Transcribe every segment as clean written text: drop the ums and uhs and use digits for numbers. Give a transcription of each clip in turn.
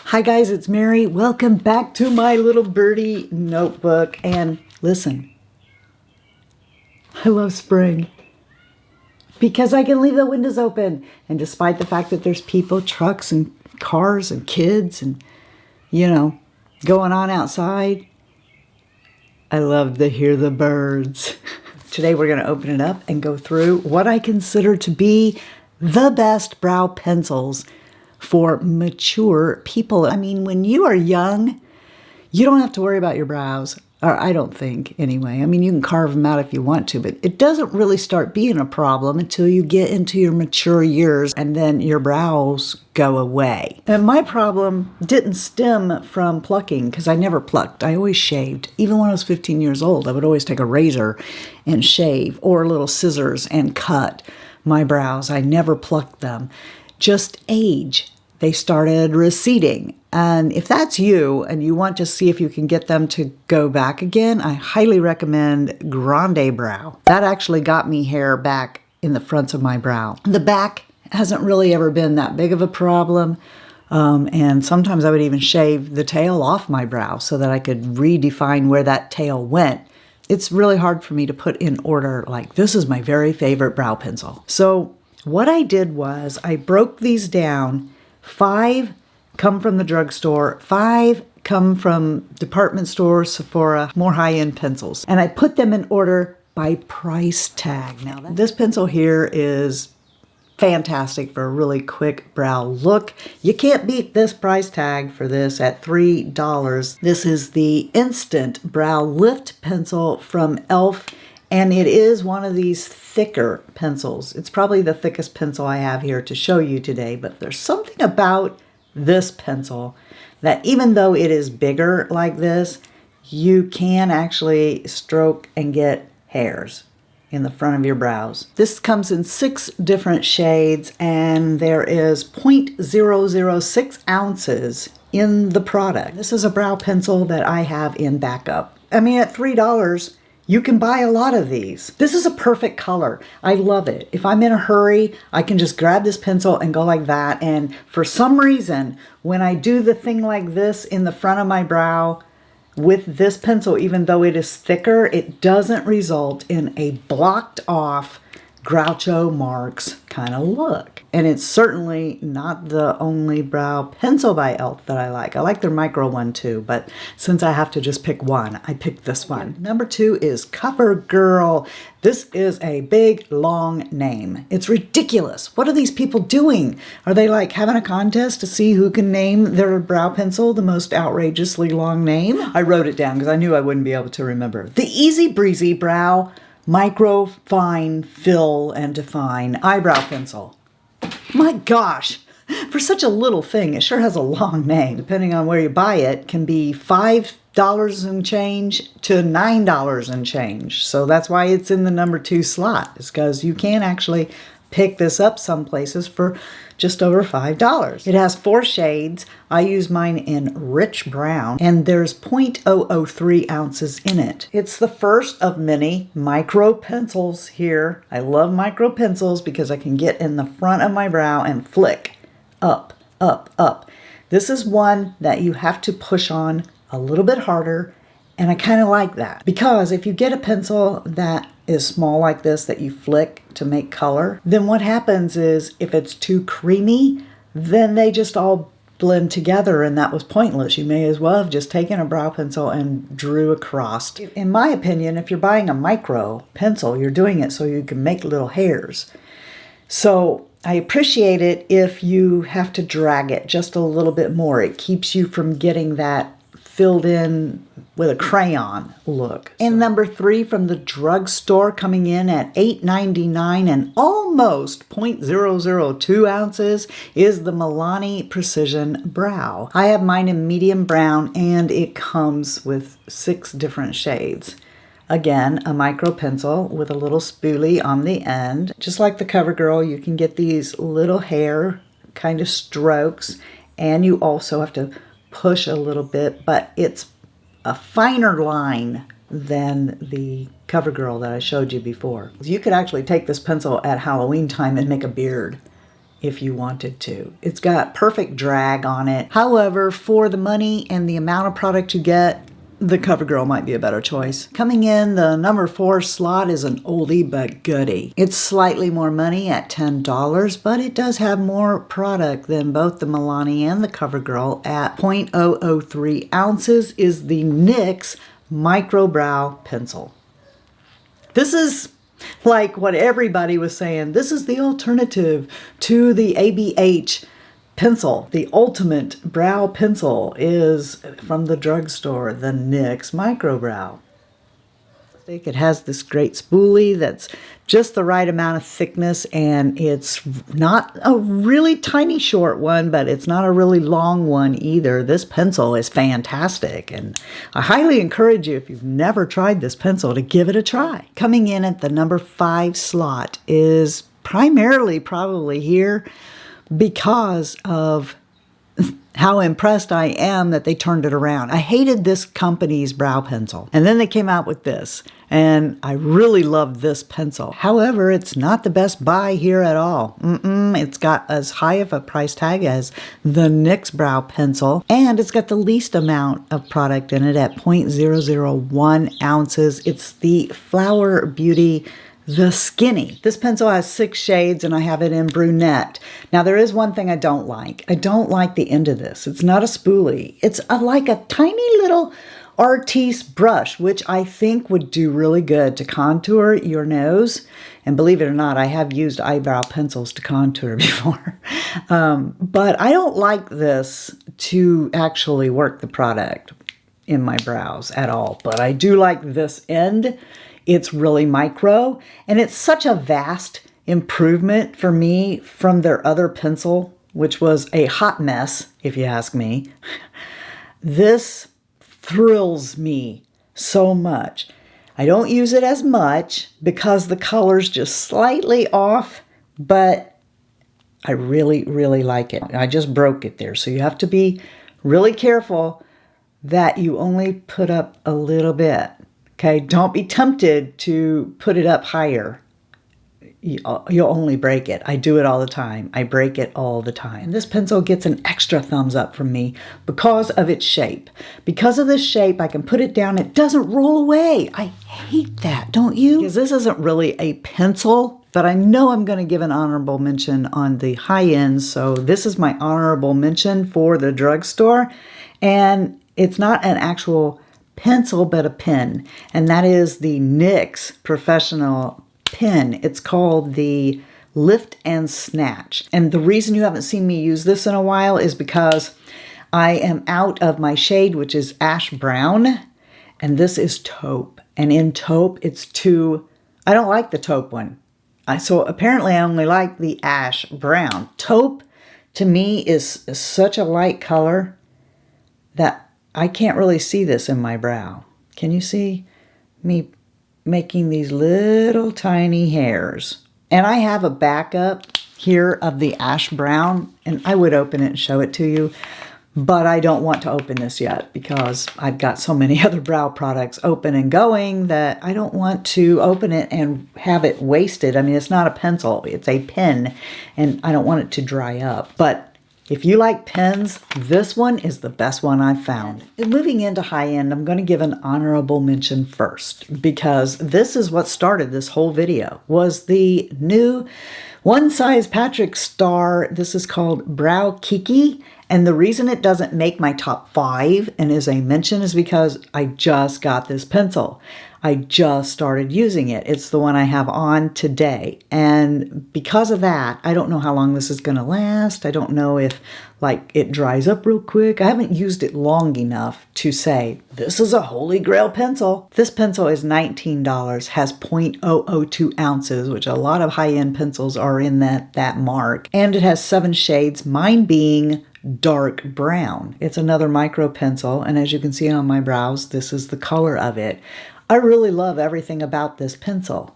Hi guys, it's Mary. Welcome back to my little birdie notebook. And listen, I love spring because I can leave the windows open. And despite the fact that there's people, trucks and cars and kids and, going on outside, I love to hear the birds. Today we're going to open it up and go through what I consider to be the best brow pencils for mature people. I mean, when you are young, you don't have to worry about your brows, or I don't think anyway. I mean, you can carve them out if you want to, but it doesn't really start being a problem until you get into your mature years and then your brows go away. And my problem didn't stem from plucking because I never plucked. I always shaved. Even when I was 15 years old, I would always take a razor and shave or little scissors and cut my brows. I never plucked them. Just age. They started receding. And if that's you and you want to see if you can get them to go back again, I highly recommend Grande Brow. That actually got me hair back in the fronts of my brow. The back hasn't really ever been that big of a problem. And sometimes I would even shave the tail off my brow so that I could redefine where that tail went. It's really hard for me to put in order, like, this is my very favorite brow pencil. So what I did was I broke these down. 5 come from the drugstore, 5 come from department stores, Sephora, more high-end pencils. And I put them in order by price tag. Now, this pencil here is fantastic for a really quick brow look. You can't beat this price tag for this at $3. This is the Instant Brow Lift Pencil from e.l.f. And it is one of these thicker pencils. It's probably the thickest pencil I have here to show you today, but there's something about this pencil that even though it is bigger like this, you can actually stroke and get hairs in the front of your brows. This comes in 6 different shades and there is 0.006 ounces in the product. This is a brow pencil that I have in backup. I mean, at $3, you can buy a lot of these. This is a perfect color. I love it. If I'm in a hurry, I can just grab this pencil and go like that. And for some reason, when I do the thing like this in the front of my brow with this pencil, even though it is thicker, it doesn't result in a blocked off Groucho Marx kind of look. And it's certainly not the only brow pencil by e.l.f. that I like. I like their micro one too, but since I have to just pick one, I picked this one. Number 2 is COVERGIRL. This is a big, long name. It's ridiculous. What are these people doing? Are they like having a contest to see who can name their brow pencil the most outrageously long name? I wrote it down because I knew I wouldn't be able to remember. The Easy Breezy Brow Micro Fine Fill and Define Eyebrow Pencil. My gosh, for such a little thing, it sure has a long name. Depending on where you buy it, can be $5 and change to $9 and change. So that's why it's in the number 2 slot. It's because you can actually pick this up some places for just over $5. It has 4 shades. I use mine in rich brown, and there's 0.003 ounces in it. It's the first of many micro pencils here. I love micro pencils because I can get in the front of my brow and flick up, up, up. This is one that you have to push on a little bit harder, and I kind of like that because if you get a pencil that is small like this that you flick to make color, then what happens is if it's too creamy, then they just all blend together and that was pointless. You may as well have just taken a brow pencil and drew across. In my opinion, if you're buying a micro pencil, you're doing it so you can make little hairs. So I appreciate it if you have to drag it just a little bit more. It keeps you from getting that filled in with a crayon look. And number 3 from the drugstore, coming in at $8.99 and almost 0.002 ounces, is the Milani Precision Brow. I have mine in medium brown and it comes with 6 different shades. Again, a micro pencil with a little spoolie on the end. Just like the COVERGIRL, you can get these little hair kind of strokes, and you also have to push a little bit, but it's a finer line than the COVERGIRL that I showed you before. You could actually take this pencil at Halloween time and make a beard if you wanted to. It's got perfect drag on it. However, for the money and the amount of product you get, the CoverGirl might be a better choice. Coming in the number 4 slot is an oldie but goodie. It's slightly more money at $10, but it does have more product than both the Milani and the CoverGirl. At 0.003 ounces is the NYX Microbrow Pencil. This is like what everybody was saying. This is the alternative to the ABH pencil. The ultimate brow pencil is from the drugstore, the NYX Microbrow. It has this great spoolie that's just the right amount of thickness, and it's not a really tiny short one, but it's not a really long one either. This pencil is fantastic, and I highly encourage you, if you've never tried this pencil, to give it a try. Coming in at the number 5 slot is primarily probably here because of how impressed I am that they turned it around. I hated this company's brow pencil, and then they came out with this, and I really love this pencil. However, it's not the best buy here at all. It's got as high of a price tag as the NYX Brow Pencil, and it's got the least amount of product in it at 0.001 ounces. It's the Flower Beauty The Skinny. This pencil has 6 shades, and I have it in brunette. Now, there is one thing I don't like. I don't like the end of this. It's not a spoolie. It's like a tiny little artiste brush, which I think would do really good to contour your nose. And believe it or not, I have used eyebrow pencils to contour before. But I don't like this to actually work the product in my brows at all. But I do like this end. It's really micro, and it's such a vast improvement for me from their other pencil, which was a hot mess, if you ask me. This thrills me so much. I don't use it as much because the color's just slightly off, but I really, really like it. I just broke it there, so you have to be really careful that you only put up a little bit. Okay, don't be tempted to put it up higher. You'll only break it. I do it all the time. I break it all the time. And this pencil gets an extra thumbs up from me because of its shape. Because of this shape, I can put it down. It doesn't roll away. I hate that, don't you? Because this isn't really a pencil, but I know I'm going to give an honorable mention on the high end. So this is my honorable mention for the drugstore. And it's not an actual pencil, but a pen. And that is the NYX Professional pen. It's called the Lift and Snatch. And the reason you haven't seen me use this in a while is because I am out of my shade, which is ash brown, and this is taupe. And in taupe, it's too, I don't like the taupe one. So apparently I only like the ash brown. Taupe to me is such a light color that I can't really see this in my brow. Can you see me making these little tiny hairs? And I have a backup here of the ash brown, and I would open it and show it to you, but I don't want to open this yet because I've got so many other brow products open and going that I don't want to open it and have it wasted. I mean, it's not a pencil, it's a pen, and I don't want it to dry up. But if you like pens, this one is the best one I've found. And moving into high end, I'm going to give an honorable mention first because this is what started this whole video, was the new One Size Patrick Star. This is called Browkiki. And the reason it doesn't make my top 5 and is a mention is because I just got this pencil. I just started using it. It's the one I have on today. And because of that, I don't know how long this is going to last. I don't know if like it dries up real quick. I haven't used it long enough to say, this is a holy grail pencil. This pencil is $19, has 0.002 ounces, which a lot of high-end pencils are in that mark. And it has 7 shades, mine being dark brown. It's another micro pencil, and as you can see on my brows, this is the color of it. I really love everything about this pencil,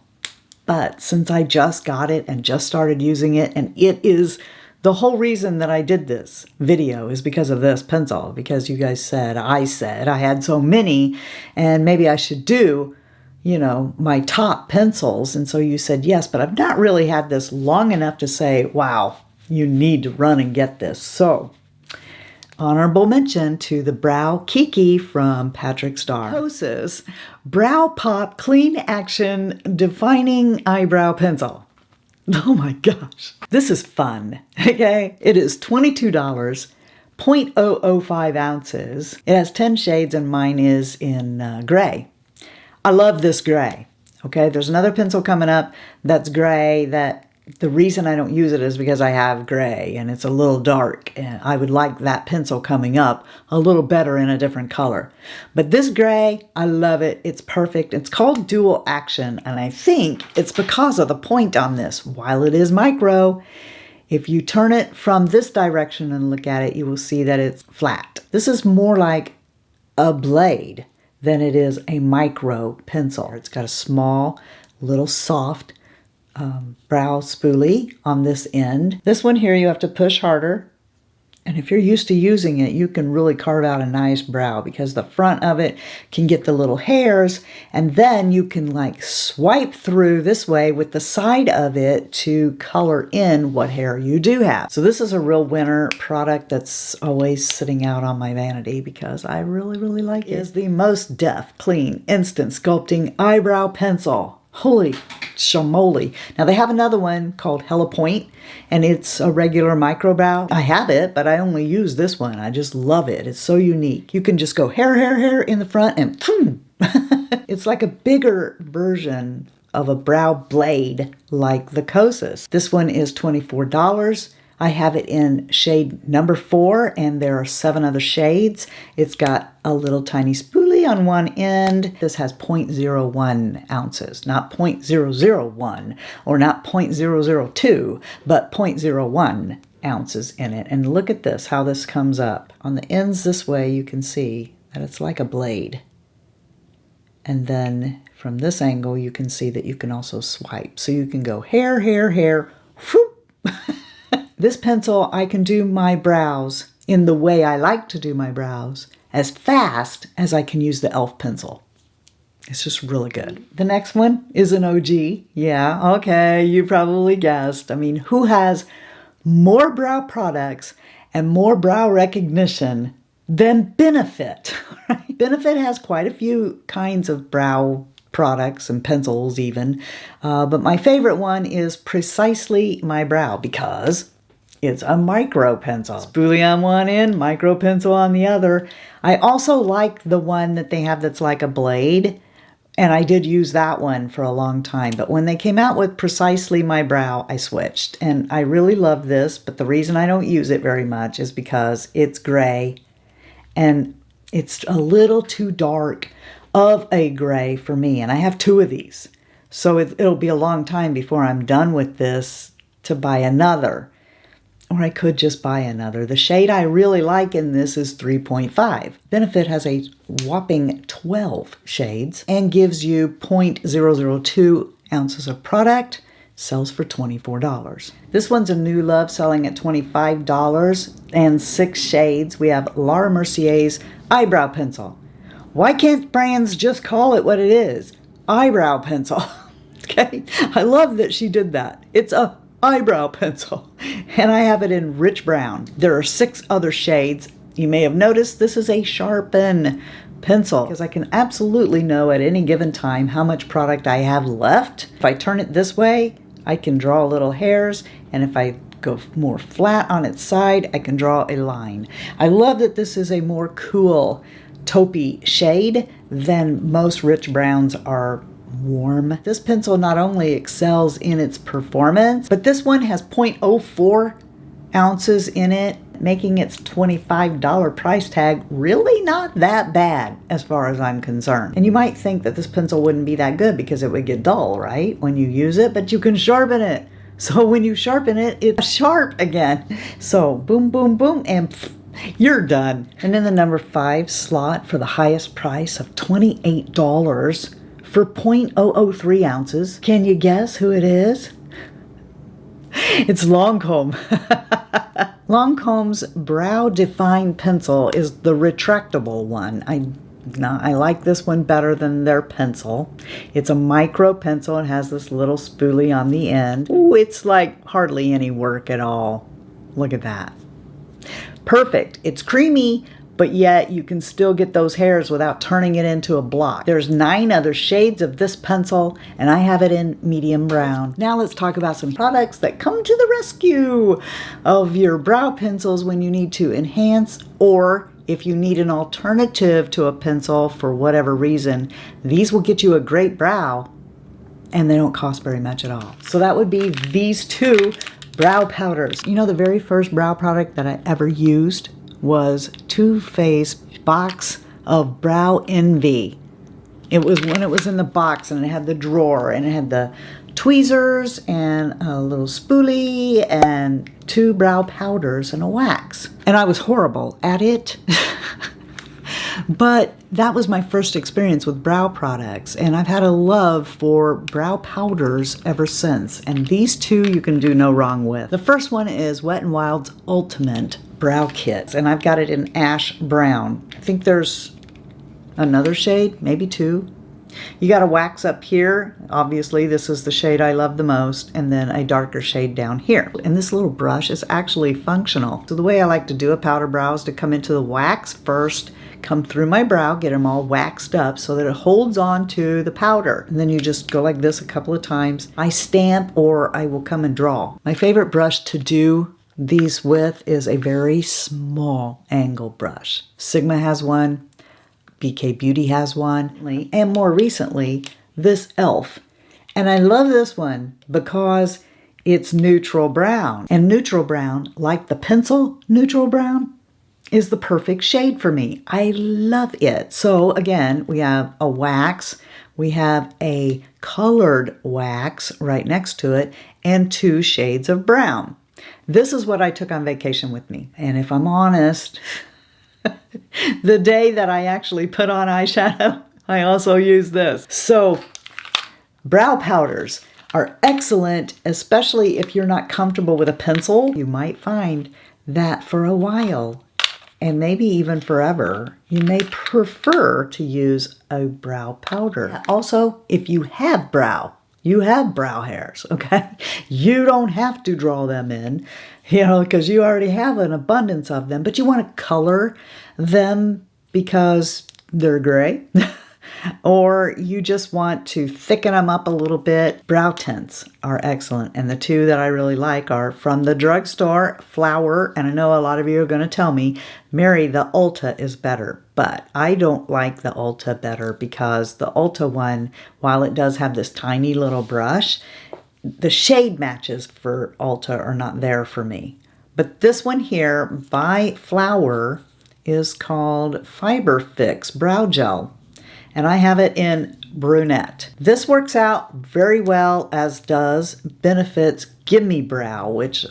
but since I just got it and just started using it, and it is the whole reason that I did this video is because of this pencil, because you guys said I had so many and maybe I should do, you know, my top pencils. And so you said yes, but I've not really had this long enough to say, wow, You need to run and get this. So, honorable mention to the Browkiki from Patrick Starr. Kosas Brow Pop Clean Action Defining Eyebrow Pencil. Oh my gosh. This is fun, okay? It is $22, 0.005 ounces. It has 10 shades and mine is in gray. I love this gray, okay? There's another pencil coming up that's gray that the reason I don't use it is because I have gray and it's a little dark and I would like that pencil coming up a little better in a different color. But this gray, I love it. It's perfect. It's called dual action and I think it's because of the point on this. While it is micro, if you turn it from this direction and look at it, you will see that it's flat. This is more like a blade than it is a micro pencil. It's got a small, little soft brow spoolie on this end. This one here you have to push harder, and if you're used to using it, you can really carve out a nice brow because the front of it can get the little hairs, and then you can like swipe through this way with the side of it to color in what hair you do have. So this is a real winner product that's always sitting out on my vanity because I really like it. It is the most deft, clean, instant sculpting eyebrow pencil. Holy shamoly. Now they have another one called Hella Point, and it's a regular microbrow. I have it, but I only use this one. I just love it. It's so unique. You can just go hair in the front and boom. It's like a bigger version of a brow blade like the Kosas. This one is $24. I have it in shade number 4, and there are 7 other shades. It's got a little tiny spoolie on one end. This has 0.01 ounces, not 0.001 or not 0.002, but 0.01 ounces in it. And look at this, how this comes up. On the ends this way, you can see that it's like a blade. And then from this angle, you can see that you can also swipe. So you can go hair, whoop. This pencil, I can do my brows in the way I like to do my brows as fast as I can use the e.l.f. pencil. It's just really good. The next one is an OG. Yeah, okay, you probably guessed. I mean, who has more brow products and more brow recognition than Benefit? Right? Benefit has quite a few kinds of brow products and pencils even, but my favorite one is Precisely My Brow because it's a micro pencil. Spoolie on one end, micro pencil on the other. I also like the one that they have that's like a blade, and I did use that one for a long time. But when they came out with Precisely My Brow, I switched. And I really love this, but the reason I don't use it very much is because it's gray, and it's a little too dark of a gray for me. And I have 2 of these. So it'll be a long time before I'm done with this to buy another. Or I could just buy another. The shade I really like in this is 3.5. Benefit has a whopping 12 shades and gives you 0.002 ounces of product. Sells for $24. This one's a new love, selling at $25 and 6 shades. We have Laura Mercier's Eyebrow Pencil. Why can't brands just call it what it is? Eyebrow pencil. Okay, I love that she did that. It's a eyebrow pencil, and I have it in rich brown. There are 6 other shades. You may have noticed this is a sharpen pencil because I can absolutely know at any given time how much product I have left. If I turn it this way, I can draw little hairs, and if I go more flat on its side, I can draw a line. I love that this is a more cool taupey shade than most rich browns are warm. This pencil not only excels in its performance, but this one has 0.04 ounces in it, making its $25 price tag really not that bad as far as I'm concerned. And you might think that this pencil wouldn't be that good because it would get dull, right, when you use it, but you can sharpen it. So when you sharpen it, it's sharp again. So boom, boom, boom, and pff, you're done. And in the number 5 slot for the highest price of $28 for 0.003 ounces. Can you guess who it is? It's Lancome. Lancome's Brow Define Pencil is the retractable one. I like this one better than their pencil. It's a micro pencil and has this little spoolie on the end. Ooh, it's like hardly any work at all. Look at that. Perfect. It's creamy, but yet you can still get those hairs without turning it into a block. There's 9 other shades of this pencil, and I have it in medium brown. Now let's talk about some products that come to the rescue of your brow pencils when you need to enhance, or if you need an alternative to a pencil for whatever reason. These will get you a great brow, and they don't cost very much at all. So that would be these 2 brow powders. You know, the very first brow product that I ever used was Too Faced box of Brow Envy. It was when it was in the box, and it had the drawer, and it had the tweezers and a little spoolie and 2 brow powders and a wax. And I was horrible at it. But that was my first experience with brow products, and I've had a love for brow powders ever since. And these 2 you can do no wrong with. The first one is Wet n Wild's Ultimate Brow Kit, and I've got it in ash brown. I think there's another shade, maybe 2. You got a wax up here. Obviously, this is the shade I love the most, and then a darker shade down here. And this little brush is actually functional. So the way I like to do a powder brow is to come into the wax first, come through my brow, get them all waxed up so that it holds on to the powder. And then you just go like this a couple of times. I stamp, or I will come and draw. My favorite brush to do these with is a very small angle brush. Sigma has one. BK Beauty has one, and more recently, this e.l.f. And I love this one because it's neutral brown. And neutral brown, like the pencil neutral brown, is the perfect shade for me. I love it. So again, we have a wax, we have a colored wax right next to it, and 2 shades of brown. This is what I took on vacation with me. And if I'm honest, the day that I actually put on eyeshadow, I also use this. So brow powders are excellent, especially if you're not comfortable with a pencil. You might find that for a while, and maybe even forever, you may prefer to use a brow powder. Also, if you have brow hairs, okay? You don't have to draw them in, because you already have an abundance of them, but you want to color them because they're gray, or you just want to thicken them up a little bit. Brow tints are excellent, and the 2 that I really like are from the drugstore, Flower, and I know a lot of you are going to tell me, Mary, the Ulta is better, but I don't like the Ulta better because the Ulta one, while it does have this tiny little brush, the shade matches for Ulta are not there for me. But this one here by Flower is called Fiber Fix Brow Gel, and I have it in brunette. This works out very well, as does Benefit's Gimme Brow, which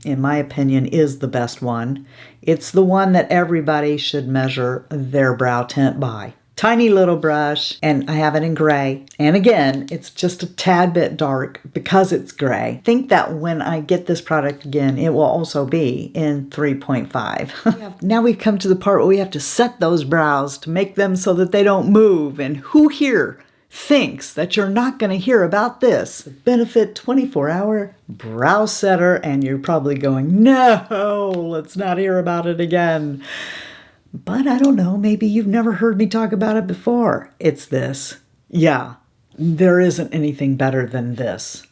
in my opinion is the best one. It's the one that everybody should measure their brow tint by. Tiny little brush, and I have it in gray. And again, it's just a tad bit dark because it's gray. I think that when I get this product again, it will also be in 3.5. Now we've come to the part where we have to set those brows to make them so that they don't move. And who here thinks that you're not going to hear about this? Benefit 24-hour brow setter, and you're probably going, no, let's not hear about it again. But I don't know, maybe you've never heard me talk about it before. It's this. Yeah, there isn't anything better than this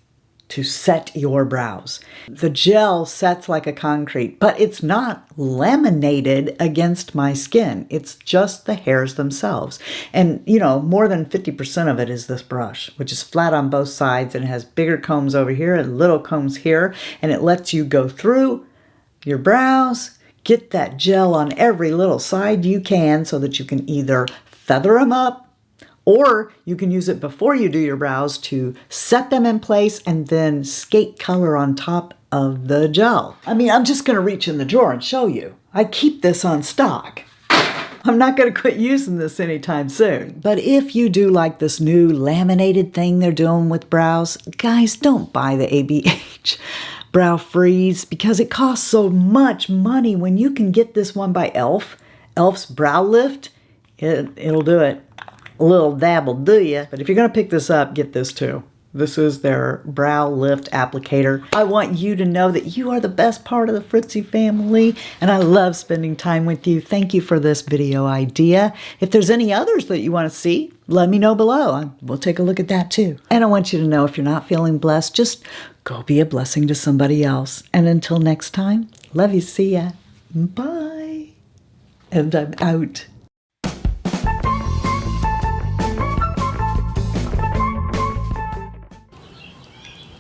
to set your brows. The gel sets like a concrete, but it's not laminated against my skin. It's just the hairs themselves. And, more than 50% of it is this brush, which is flat on both sides, and it has bigger combs over here and little combs here, and it lets you go through your brows, get that gel on every little side you can so that you can either feather them up, or you can use it before you do your brows to set them in place and then skate color on top of the gel. I'm just going to reach in the drawer and show you. I keep this on stock. I'm not going to quit using this anytime soon. But if you do like this new laminated thing they're doing with brows, guys, don't buy the ABH Brow Freeze because it costs so much money when you can get this one by e.l.f. e.l.f.'s Brow Lift. It'll do it. A little dab will do ya. But if you're going to pick this up, get this too. This is their Brow Lift Applicator. I want you to know that you are the best part of the Fritzy family, and I love spending time with you. Thank you for this video idea. If there's any others that you want to see, let me know below. We'll take a look at that too. And I want you to know if you're not feeling blessed, just go be a blessing to somebody else. And until next time, love you. See ya. Bye. And I'm out.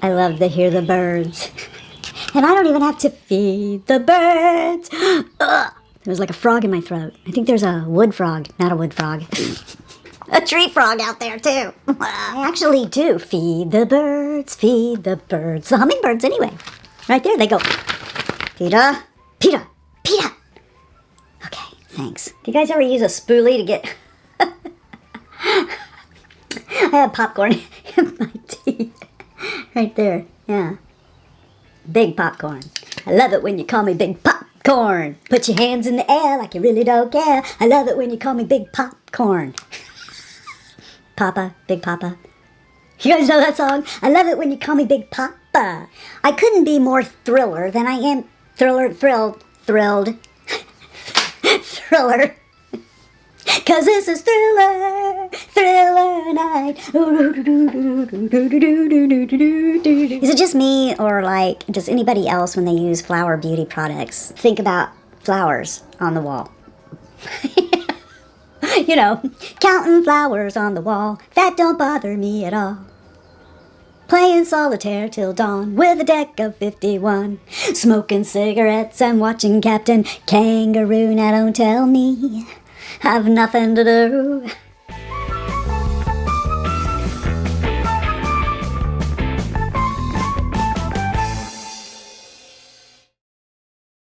I love to hear the birds. And I don't even have to feed the birds. Ugh. There's like a frog in my throat. I think there's a wood frog, not a wood frog. A tree frog out there too. I actually do feed the birds, feed the birds. The hummingbirds anyway. Right there they go. Peter, Peter, Peter. Okay, thanks. Do you guys ever use a spoolie to get... I have popcorn in my teeth. Right there, yeah. Big popcorn. I love it when you call me Big Popcorn. Put your hands in the air like you really don't care. I love it when you call me Big Popcorn. Papa, Big Papa. You guys know that song? I love it when you call me Big Papa. I couldn't be more thriller than I am thrilled. Thriller. 'Cause this is Thriller Night. Is it just me, or like, does anybody else when they use flower beauty products think about flowers on the wall? You know, counting flowers on the wall, that don't bother me at all. Playing solitaire till dawn with a deck of 51. Smoking cigarettes and watching Captain Kangaroo. Now don't tell me I've nothing to do.